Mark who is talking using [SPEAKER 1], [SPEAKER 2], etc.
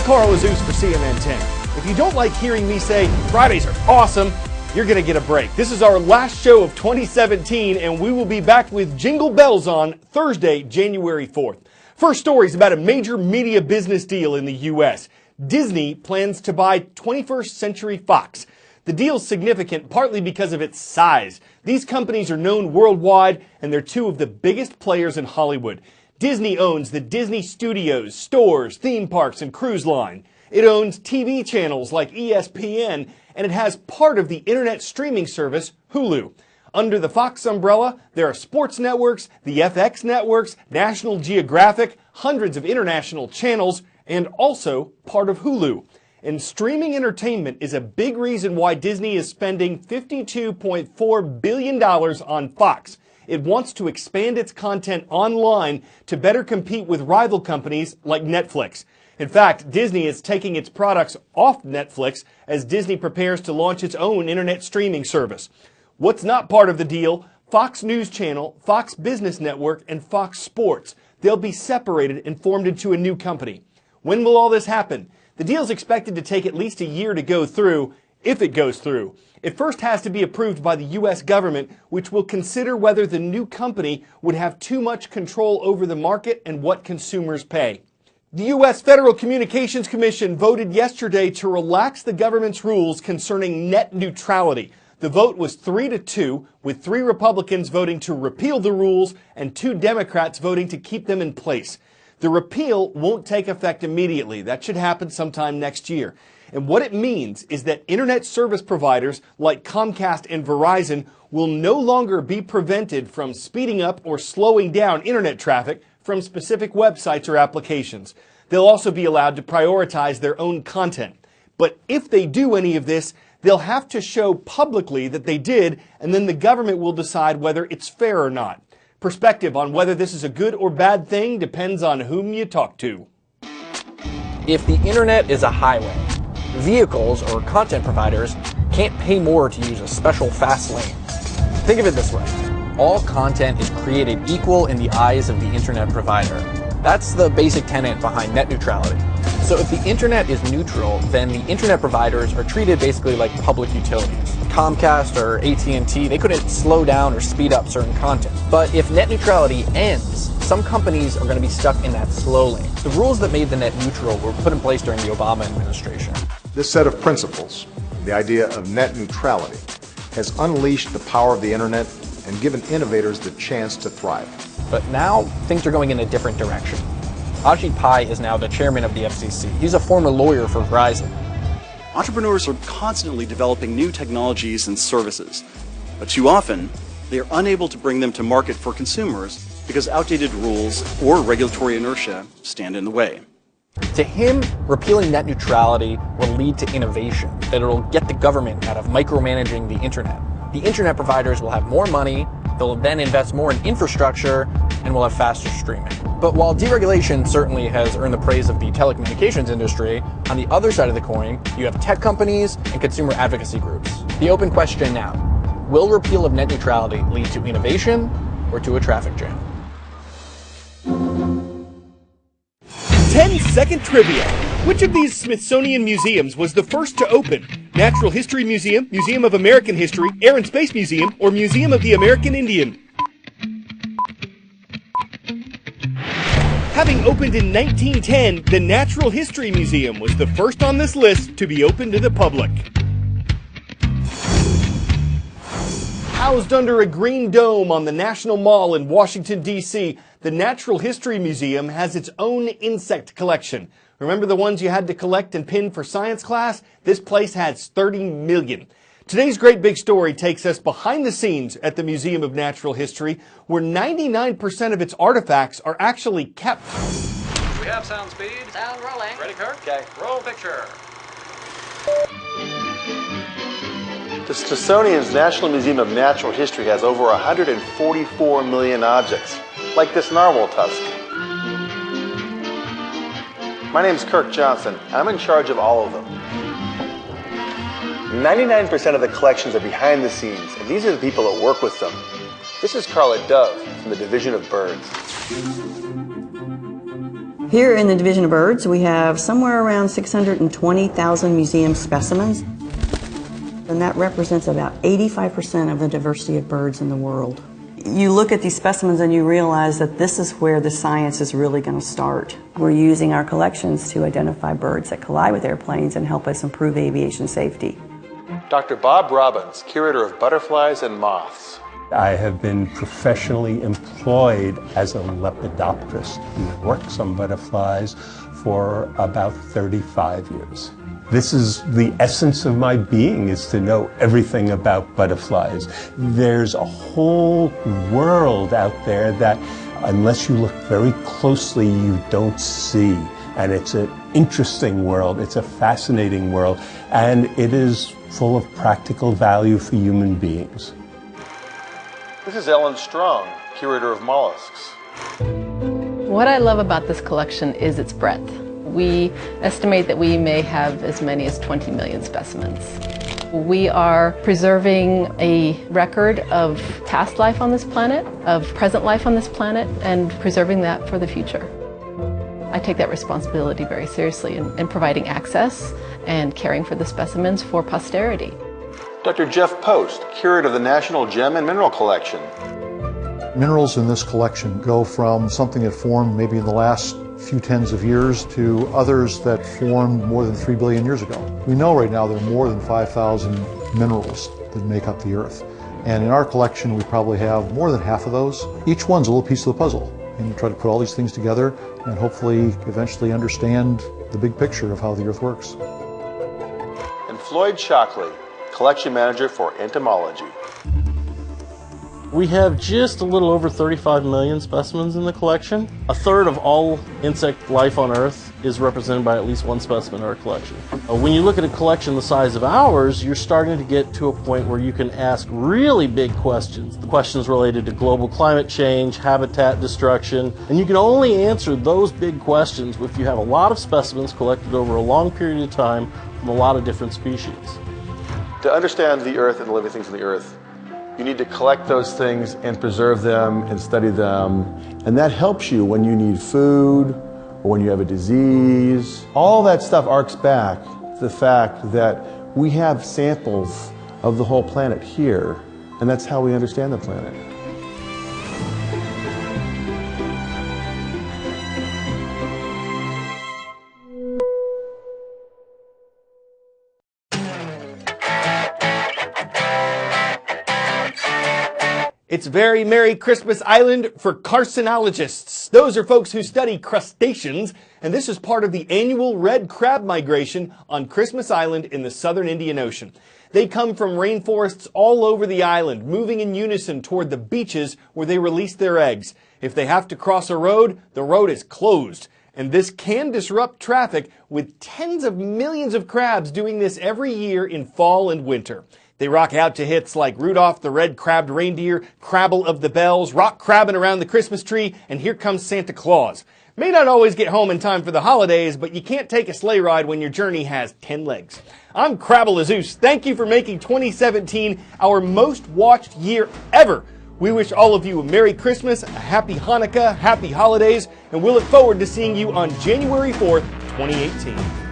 [SPEAKER 1] Carl Azuz for CMN 10. If you don't like hearing me say Fridays are awesome, you're going to get a break. This is our last show of 2017, and we will be back with Jingle Bells on Thursday, January 4th. First story is about a major media business deal in the U.S. Disney plans to buy 21st Century Fox. The deal's significant partly because of its size. These companies are known worldwide, and they're two of the biggest players in Hollywood. Disney owns the Disney Studios, stores, theme parks, and cruise line. It owns TV channels like ESPN, and it has part of the internet streaming service Hulu. Under the Fox umbrella, there are sports networks, the FX networks, National Geographic, hundreds of international channels, and also part of Hulu. And streaming entertainment is a big reason why Disney is spending $52.4 billion on Fox. It wants to expand its content online to better compete with rival companies like Netflix. In fact, Disney is taking its products off Netflix as Disney prepares to launch its own internet streaming service. What's not part of the deal? Fox News Channel, Fox Business Network, and Fox Sports. They'll be separated and formed into a new company. When will all this happen? The deal is expected to take at least a year to go through, if it goes through. It first has to be approved by the U.S. government, which will consider whether the new company would have too much control over the market and what consumers pay. The U.S. Federal Communications Commission voted yesterday to relax the government's rules concerning net neutrality. The vote was 3-2, with 3 Republicans voting to repeal the rules and 2 Democrats voting to keep them in place. The repeal won't take effect immediately. That should happen sometime next year. And what it means is that internet service providers like Comcast and Verizon will no longer be prevented from speeding up or slowing down internet traffic from specific websites or applications. They'll also be allowed to prioritize their own content. But if they do any of this, they'll have to show publicly that they did, and then the government will decide whether it's fair or not. Perspective on whether this is a good or bad thing depends on whom you talk to.
[SPEAKER 2] If the internet is a highway, vehicles or content providers can't pay more to use a special fast lane. Think of it this way. All content is created equal in the eyes of the internet provider. That's the basic tenet behind net neutrality. So if the internet is neutral, then the internet providers are treated basically like public utilities. Comcast or AT&T, they couldn't slow down or speed up certain content. But if net neutrality ends, some companies are going to be stuck in that slow lane. The rules that made the net neutral were put in place during the Obama administration.
[SPEAKER 3] This set of principles, the idea of net neutrality, has unleashed the power of the internet and given innovators the chance to thrive.
[SPEAKER 2] But now, things are going in a different direction. Ajit Pai is now the chairman of the FCC. He's a former lawyer for Verizon.
[SPEAKER 4] Entrepreneurs are constantly developing new technologies and services, but too often, they are unable to bring them to market for consumers because outdated rules or regulatory inertia stand in the way.
[SPEAKER 2] To him, repealing net neutrality will lead to innovation, that it'll get the government out of micromanaging the internet. The internet providers will have more money, they'll then invest more in infrastructure, and we'll have faster streaming. But while deregulation certainly has earned the praise of the telecommunications industry, on the other side of the coin, you have tech companies and consumer advocacy groups. The open question now, will repeal of net neutrality lead to innovation or to a traffic jam?
[SPEAKER 1] 10-second trivia. Which of these Smithsonian museums was the first to open? Natural History Museum, Museum of American History, Air and Space Museum, or Museum of the American Indian? Having opened in 1910, the Natural History Museum was the first on this list to be open to the public. Housed under a green dome on the National Mall in Washington, D.C., the Natural History Museum has its own insect collection. Remember the ones you had to collect and pin for science class? This place has 30 million. Today's great big story takes us behind the scenes at the Museum of Natural History, where 99% of its artifacts are actually kept.
[SPEAKER 5] We have sound speed.
[SPEAKER 6] Sound rolling.
[SPEAKER 5] Ready, Kirk? Okay. Roll picture.
[SPEAKER 7] The Smithsonian's National Museum of Natural History has over 144 million objects, like this narwhal tusk. My name's Kirk Johnson, and I'm in charge of all of them. 99% of the collections are behind the scenes, and these are the people that work with them. This is Carla Dove from the Division of Birds.
[SPEAKER 6] Here in the Division of Birds, we have somewhere around 620,000 museum specimens, and that represents about 85% of the diversity of birds in the world. You look at these specimens and you realize that this is where the science is really going to start. We're using our collections to identify birds that collide with airplanes and help us improve aviation safety.
[SPEAKER 7] Dr. Bob Robbins, curator of butterflies and moths.
[SPEAKER 8] I have been professionally employed as a lepidopterist who works on butterflies for about 35 years. This is the essence of my being, is to know everything about butterflies. There's a whole world out there that, unless you look very closely, you don't see. And it's an interesting world, it's a fascinating world, and it is full of practical value for human beings.
[SPEAKER 7] This is Ellen Strong, curator of mollusks.
[SPEAKER 9] What I love about this collection is its breadth. We estimate that we may have as many as 20 million specimens. We are preserving a record of past life on this planet, of present life on this planet, and preserving that for the future. I take that responsibility very seriously in providing access and caring for the specimens for posterity.
[SPEAKER 7] Dr. Jeff Post, curator of the National Gem and Mineral Collection.
[SPEAKER 10] Minerals in this collection go from something that formed maybe in the last few tens of years to others that formed more than 3 billion years ago. We know right now there are more than 5,000 minerals that make up the Earth. And in our collection, we probably have more than half of those. Each one's a little piece of the puzzle. And we try to put all these things together and hopefully eventually understand the big picture of how the Earth works.
[SPEAKER 7] And Floyd Shockley, collection manager for entomology.
[SPEAKER 11] We have just a little over 35 million specimens in the collection. A third of all insect life on Earth is represented by at least one specimen in our collection. When you look at a collection the size of ours, you're starting to get to a point where you can ask really big questions. The questions related to global climate change, habitat destruction, and you can only answer those big questions if you have a lot of specimens collected over a long period of time from a lot of different species.
[SPEAKER 7] To understand the Earth and the living things on the Earth, you need to collect those things and preserve them and study them. And that helps you when you need food or when you have a disease. All that stuff arcs back to the fact that we have samples of the whole planet here, and that's how we understand the planet.
[SPEAKER 1] It's very Merry Christmas Island for carcinologists. Those are folks who study crustaceans, and this is part of the annual red crab migration on Christmas Island in the southern Indian Ocean. They come from rainforests all over the island, moving in unison toward the beaches where they release their eggs. If they have to cross a road, the road is closed. And this can disrupt traffic, with tens of millions of crabs doing this every year in fall and winter. They rock out to hits like Rudolph the Red-Crabbed Reindeer, Crabble of the Bells, Rock Crabbin' Around the Christmas Tree, and Here Comes Santa Claus. May not always get home in time for the holidays, but you can't take a sleigh ride when your journey has 10 legs. I'm Crabble Azeus. Thank you for making 2017 our most watched year ever. We wish all of you a Merry Christmas, a Happy Hanukkah, Happy Holidays, and we'll look forward to seeing you on January 4th, 2018.